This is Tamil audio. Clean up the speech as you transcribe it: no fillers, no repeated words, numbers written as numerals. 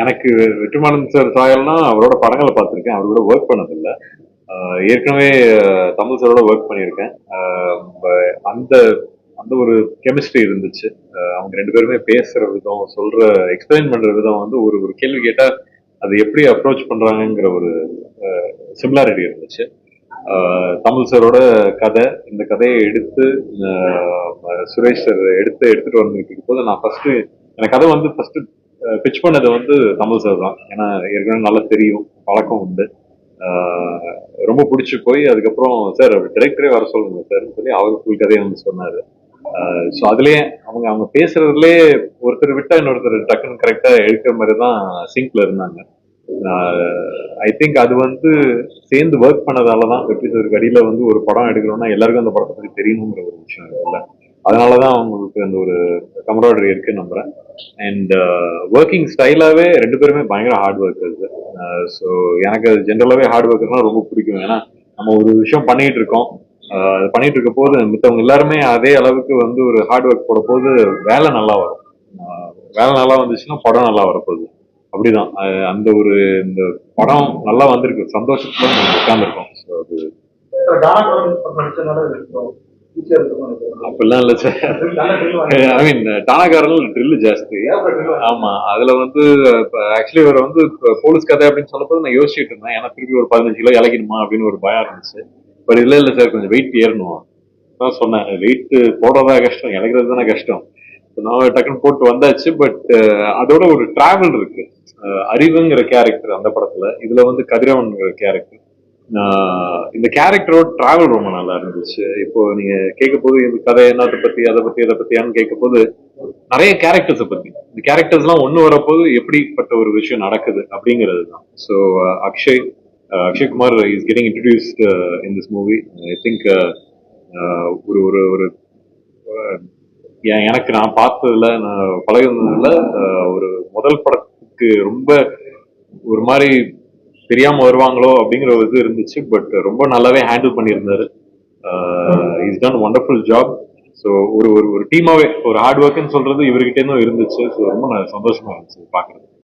எனக்கு வெற்றிமாறன் சார் சாயல்னா அவரோட படங்களை பார்த்துருக்கேன், அவரோட ஒர்க் பண்ணதில்லை. ஏற்கனவே தமிழ் சாரோட ஒர்க் பண்ணியிருக்கேன். அந்த அந்த ஒரு கெமிஸ்ட்ரி இருந்துச்சு. அவங்க ரெண்டு பேருமே பேசுற விதம், சொல்ற எக்ஸ்பிளைன் பண்ற விதம் வந்து ஒரு ஒரு கேள்வி கேட்டா அது எப்படி அப்ரோச் பண்றாங்கிற ஒரு சிமிலாரிட்டி இருந்துச்சு. தமிழ் சாரோட கதை, இந்த கதையை எடுத்து சுரேஷ் சார் எடுத்துட்டு வந்துட்டு போது நான் ஃபர்ஸ்ட் எனக்கு கதை வந்து ஃபர்ஸ்ட் பிச் பண்ணது வந்து தமிழ் சார் தான். ஏன்னா ஏற்கனவே நல்லா தெரியும், பழக்கம் உண்டு. ரொம்ப பிடிச்சி போய் அதுக்கப்புறம் சார் டிரெக்டரே வர சொல்லுங்க சார்னு சொல்லி அவர் ஃபுல் கதையை வந்து சொன்னாரு. ஸோ அதுலயே அவங்க அவங்க பேசுறதுலயே ஒருத்தர் விட்டா இன்னொருத்தர் டக்குன்னு கரெக்டா எடுக்கிற மாதிரி தான் சிங்க்ல இருந்தாங்க. ஐ திங்க் அது வந்து சேர்ந்து ஒர்க் பண்ணதாலதான் வெற்றி சாருக்கு அடியில வந்து ஒரு படம் எடுக்கிறோம்னா எல்லாருக்கும் அந்த படத்தை பத்தி தெரியணுங்கிற ஒரு விஷயம் இருக்குல்ல. அதனாலதான் அவங்களுக்கு அந்த ஒரு கமராடரி இருக்குன்னு நம்புறேன். அண்ட் ஒர்க்கிங் ஸ்டைலாவே ரெண்டு பேருமே பயங்கர ஹார்ட் ஒர்க்கர்ஸ். ஸோ எனக்கு அது ஜென்ரலாவே ஹார்ட் ஒர்க்கர்னா ரொம்ப பிடிக்கும். ஏன்னா நம்ம ஒரு விஷயம் பண்ணிட்டு இருக்கோம், அது பண்ணிட்டு இருக்க போது மித்தவங்க எல்லாருமே அதே அளவுக்கு வந்து ஒரு ஹார்ட் ஒர்க் போட போது வேலை நல்லா வரும். வேலை நல்லா வந்துச்சுன்னா படம் நல்லா வரப்போகுது. அப்படிதான் அந்த ஒரு இந்த படம் நல்லா வந்திருக்கு, சந்தோஷத்துல உட்கார்ந்துருக்கோம். ஸோ அது அப்படிலாம் இல்ல சார். ஐ மீன் டானாகாரன் ட்ரில் ஜாஸ்தி. ஆமா, அதுல வந்து ஆக்சுவலி இவர் வந்து போலீஸ் கதை அப்படின்னு சொல்லப்போது நான் யோசிச்சுட்டு இருந்தேன். ஏன்னா திருப்பி ஒரு 15 கிலோ இலக்கிடுமா அப்படின்னு ஒரு பயம் இருந்துச்சு. பட் இல்ல இல்ல சார், கொஞ்சம் வெயிட் ஏறணும் தான் சொன்னேன். வெயிட் போடுறதா கஷ்டம், இறங்குறது தானே கஷ்டம். நான் டக்குன்னு போட்டு வந்தாச்சு. பட் அதோட ஒரு டிராவல் இருக்கு. அறிவுங்கிற கேரக்டர் அந்த படத்துல, இதுல வந்து கதிரவன் கேரக்டர். இந்த கேரக்டரோட டிராவல் ரொம்ப நல்லா இருந்துச்சு. இப்போ நீங்க கேட்க போது இந்த கதை என்னத்தை பத்தி அதை பத்தி எதை பத்தியான்னு கேட்க போது நிறைய கேரக்டர்ஸை பத்தி, இந்த கேரக்டர்ஸ் எல்லாம் ஒண்ணு வரப்போது எப்படிப்பட்ட ஒரு விஷயம் நடக்குது அப்படிங்கிறது தான். So Akshay Kumar is getting introduced in this movie. I think ஒரு ஒரு ஒரு எனக்கு நான் பார்த்ததுல, நான் பழகுனதுல ஒரு முதல் படத்துக்கு ரொம்ப ஒரு மாதிரி தெரியாம வருவாங்களோ அப்படிங்கிற ஒரு இது இருந்துச்சு. பட் ரொம்ப நல்லாவே ஹேண்டில் பண்ணியிருந்தாரு. Is done wonderful job. So ஒரு ஒரு டீமாவே ஒரு ஹார்ட் ஒர்க்னு சொல்றது இவர்கிட்ட இருந்தும் இருந்துச்சு. ஸோ ரொம்ப சந்தோஷமா இருந்துச்சு பாக்குறது.